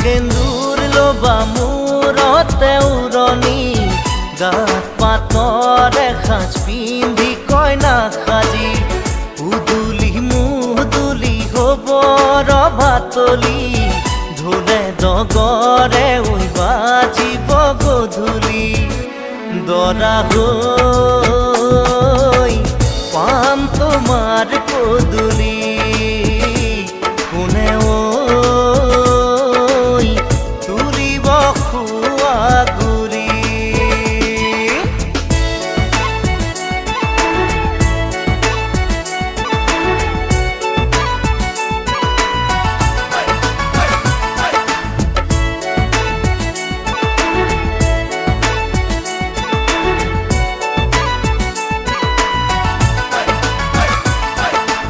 সেন্দুর লোবা মূৰতে উৰণি গাত পাতৰ এসাঁজ পিন্ধি কইনা সাজি উদুলি মুদুলি হ'ব ৰভাতলি ঢোলে ডগৰে ঐ বাজিব গধূলি দৰা হৈ পাম তোমাৰ পদূলি।